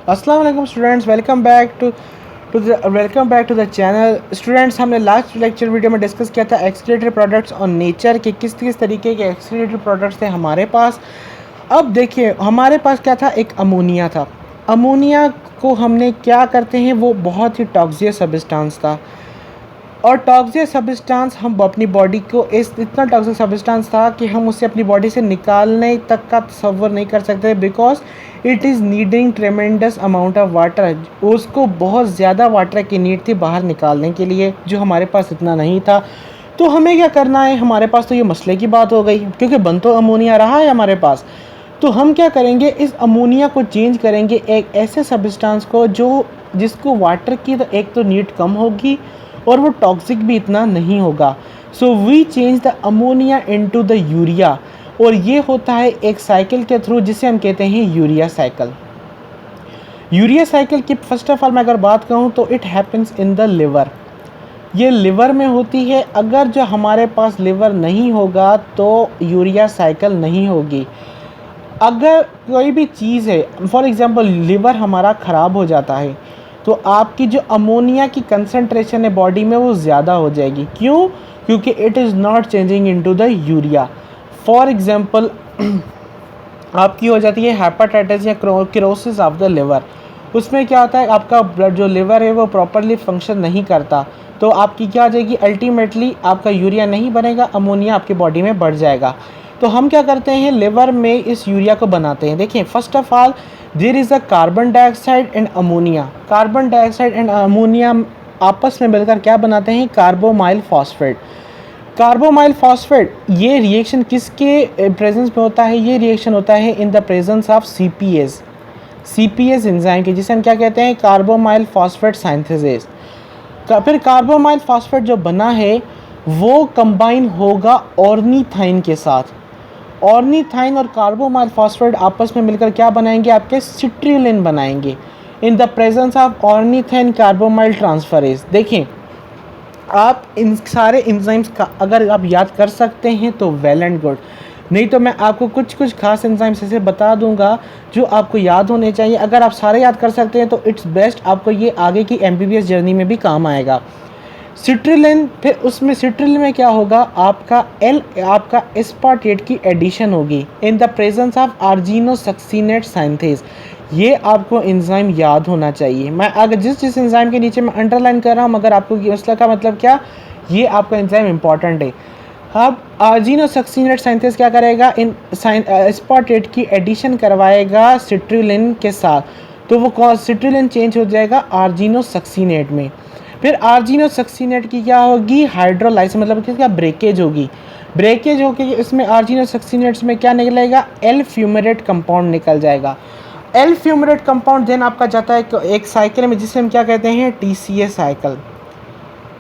अस्सलाम वालेकुम students, welcome back to the channel. Students, हमने लास्ट लेक्चर वीडियो में डिस्कस किया था एक्सक्रीटरी प्रोडक्ट्स और नेचर के किस किस तरीके के एक्सक्रीटरी प्रोडक्ट्स थे हमारे पास। अब देखिए हमारे पास क्या था, एक अमोनिया था। अमोनिया को हमने क्या करते हैं, वो बहुत ही टॉक्सिक सब्सटेंस था। और टॉक्सिक सब्सटेंस हम अपनी बॉडी को इतना टॉक्सिक सब्सटेंस था कि हम उसे अपनी बॉडी से निकालने तक का तसव्वुर नहीं कर सकते, because it is needing tremendous amount of water. उसको बहुत ज़्यादा वाटर की नीड थी बाहर निकालने के लिए, जो हमारे पास इतना नहीं था। तो हमें क्या करना है, हमारे पास तो ये मसले की बात हो गई, क्योंकि बन तो अमोनिया रहा है हमारे पास। तो हम क्या करेंगे, इस अमोनिया को चेंज करेंगे एक ऐसे सब्सटेंस को जिसको वाटर की तो एक तो नीड कम होगी और वो टॉक्सिक भी इतना नहीं होगा। So we change the ammonia into the urea, और ये होता है एक साइकिल के थ्रू जिसे हम कहते हैं यूरिया साइकिल। यूरिया साइकिल की फर्स्ट ऑफ ऑल मैं अगर बात कहूँ तो it happens in the liver. ये लिवर में होती है। अगर जो हमारे पास लिवर नहीं होगा तो यूरिया साइकिल नहीं होगी। अगर कोई भी चीज़ है, फॉर एग्ज़ाम्पल लिवर हमारा ख़राब हो जाता है, तो आपकी जो अमोनिया की कंसंट्रेशन है बॉडी में वो ज़्यादा हो जाएगी। क्यों? क्योंकि it is not changing into the urea. For example आपकी हो जाती है हेपेटाइटिस या क्रोसिस ऑफ द लिवर। उसमें क्या होता है, आपका ब्लड जो लिवर है वो प्रॉपरली फंक्शन नहीं करता, तो आपकी क्या हो जाएगी, अल्टीमेटली आपका यूरिया नहीं बनेगा, अमोनिया आपकी बॉडी में बढ़ जाएगा। तो हम क्या करते हैं, लिवर में इस यूरिया को बनाते हैं। देखिए first of all there is a carbon dioxide and ammonia. Carbon dioxide and ammonia आपस में मिलकर क्या बनाते हैं, कार्बोमाइल फॉस्फेट। कार्बोमाइल फॉस्फेट, ये रिएक्शन किसके प्रेजेंस में होता है, ये रिएक्शन होता है in the presence of CPS enzyme के, जिसे हम क्या कहते हैं, कार्बोमाइल फॉस्फेट सिंथेसिस। फिर कार्बोमाइल फॉस्फेट जो बना है वो कंबाइन होगा ऑर्निथाइन के साथ। ऑर्निथाइन और कार्बोमाइल फॉस्फेट आपस में मिलकर क्या बनाएंगे, आपके सिट्रिलिन बनाएंगे इन the presence of ornithine carbamoyl transferase. देखें आप इन सारे एंजाइम्स का अगर आप याद कर सकते हैं तो वेल एंड गुड, नहीं तो मैं आपको कुछ कुछ खास एंजाइम्स ऐसे बता दूंगा जो आपको याद होने चाहिए। अगर आप सारे याद कर सकते हैं तो इट्स बेस्ट, आपको ये आगे की एमबीबीएस जर्नी में भी काम आएगा। सिट्रिलिन, फिर उसमें सिट्रिलिन में क्या होगा, आपका एस्पार्टेट की एडिशन होगी in the presence of argininosuccinate synthase. ये आपको एंजाइम याद होना चाहिए। मैं अगर जिस एंजाइम के नीचे मैं अंडरलाइन कर रहा हूँ, मगर आपको ये मसला का मतलब क्या, ये आपका एंजाइम इंपॉर्टेंट है। अब आर्जिनोसक्सिनेट सिंथेज क्या करेगा, इन एस्पार्टेट की एडिशन करवाएगा सिट्रिलिन के साथ, तो वो सिट्रिलिन चेंज हो जाएगा आर्जिनोसक्सिनेट में। फिर आर्जिनोसक्सिनेट की क्या होगी, हाइड्रोलाइसिस, मतलब क्या ब्रेकेज होगी। ब्रेकेज होकर इसमें आर्जिनोसक्सिनेट्स में क्या निकलेगा, एल फ्यूमेरेट कंपाउंड निकल जाएगा। एल फ्यूमेरेट कंपाउंड देन आपका जाता है एक साइकिल में, जिसे हम क्या कहते हैं, टीसीए साइकिल।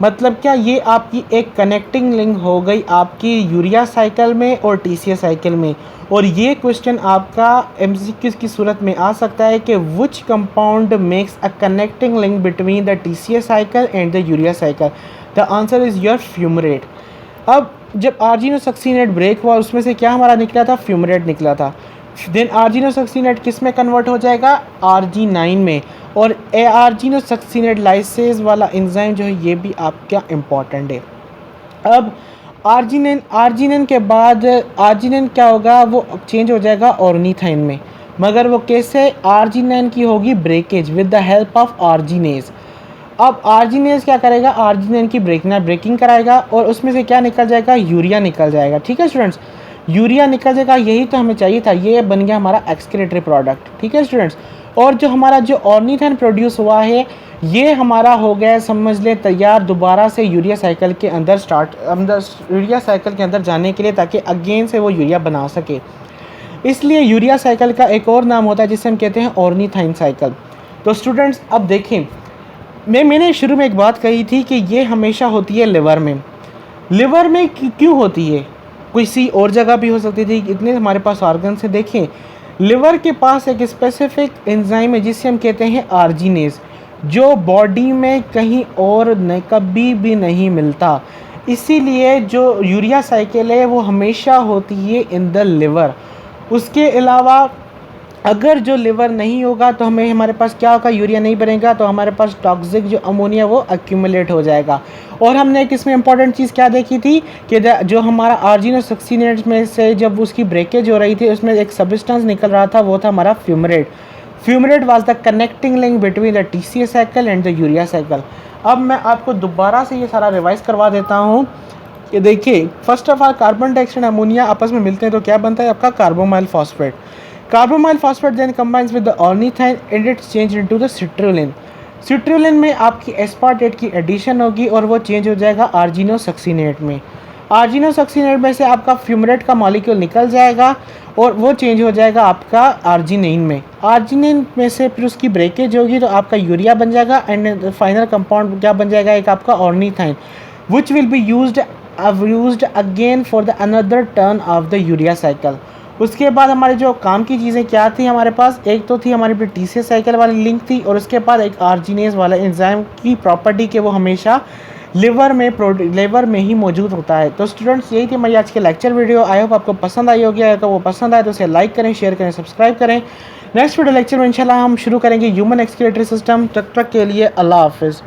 मतलब क्या, ये आपकी एक कनेक्टिंग लिंक हो गई आपकी यूरिया साइकिल में और टीसीए साइकिल में। और ये क्वेश्चन आपका एमसीक्यू की सूरत में आ सकता है कि which compound makes a connecting link between the TCA cycle and the urea cycle. The answer is your fumarate. अब जब आर्जिनोसक्सिनेट ब्रेक हुआ, उसमें से क्या हमारा निकला था, फ्यूमरेट निकला था। देन आर्जिनोसक्सिनेट किस में कन्वर्ट हो जाएगा, आर्जिनाइन में। और आर्जिनोसक्सिनेट लाइसेज वाला एंजाइम जो है ये भी आपका इम्पॉर्टेंट है। अब आर्जिनिन के बाद आर्जिनिन क्या होगा, वो चेंज हो जाएगा ऑर्निथाइन में, मगर वो कैसे, आर्जिनिन की होगी breakage with the help of arginase. अब आर्जिनेज क्या करेगा, आर्जिनिन की ब्रेकिंग कराएगा और उसमें से क्या निकल जाएगा, यूरिया निकल जाएगा। ठीक है स्टूडेंट्स, यूरिया निकल जाएगा, यही तो हमें चाहिए था, ये बन गया हमारा एक्सक्रीटरी प्रोडक्ट। ठीक है स्टूडेंट्स, और जो हमारा जो ऑर्निथाइन प्रोड्यूस हुआ है, ये हमारा हो गया समझ लें तैयार दोबारा से यूरिया साइकिल के अंदर यूरिया साइकिल के अंदर जाने के लिए, ताकि अगेन से वो यूरिया बना सके। इसलिए यूरिया साइकिल का एक और नाम होता है जिसे हम कहते हैं ऑर्निथाइन साइकिल। तो स्टूडेंट्स अब देखें, मैंने शुरू में एक बात कही थी कि ये हमेशा होती है लिवर में। लिवर में क्यों होती है, किसी और जगह भी हो सकती थी, इतने हमारे पास ऑर्गन से। देखें लिवर के पास एक स्पेसिफिक एंजाइम है जिसे हम कहते हैं आर्जिनेज, जो बॉडी में कहीं और कभी भी नहीं मिलता। इसीलिए जो यूरिया साइकिल है वो हमेशा होती है इन द लिवर। उसके अलावा अगर जो लिवर नहीं होगा तो हमें हमारे पास क्या होगा, यूरिया नहीं बनेगा तो हमारे पास टॉक्सिक जो अमोनिया वो एक्यूमुलेट हो जाएगा। और हमने एक इसमें इंपॉर्टेंट चीज़ क्या देखी थी कि जो हमारा आर्जिन और सक्सीनेट में से जब उसकी ब्रेकेज हो रही थी उसमें एक सब्सटेंस निकल रहा था, वो था हमारा fumarate. Fumarate was the connecting link between the TCS cycle and the urea cycle. अब मैं आपको दोबारा से ये सारा रिवाइज करवा देता हूँ। ये देखिए, first of all carbon dioxide ammonia आपस में मिलते हैं तो क्या बनता है आपका carbamoyl phosphate. Carbamoyl phosphate then combines with the ornithine and it's change into the citrulline. Citrulline में आपकी एस्पार्टेट की एडिशन होगी और वो चेंज हो जाएगा आर्जिनोसक्सीनेट में। आर्जिनोसक्सीनेट में से आपका फ्यूमरेट का मॉलिक्यूल निकल जाएगा और वो चेंज हो जाएगा आपका आर्जिनिन में। आर्जिनिन में से फिर उसकी ब्रेकेज होगी तो आपका यूरिया बन जाएगा एंड फाइनल कंपाउंड क्या बन जाएगा, एक आपका ornithine which will be used again for the another turn off the urea cycle. उसके बाद हमारे जो काम की चीज़ें क्या थी हमारे पास, एक तो थी हमारी टीसीएस साइकिल वाली लिंक थी और उसके बाद एक आर्जिनेज वाला एंजाइम की प्रॉपर्टी के वो हमेशा लिवर में ही मौजूद होता है। तो स्टूडेंट्स यही थी हमारी आज के लेक्चर वीडियो। आई होप आपको पसंद आई होगी। अगर वो पसंद आए तो उसे लाइक करें, शेयर करें, सब्सक्राइब करें। नेक्स्ट वीडियो लेक्चर में इंशाल्लाह हम शुरू करेंगे ह्यूमन एक्सक्रीटरी सिस्टम। तब तक के लिए अल्लाह हाफिज़।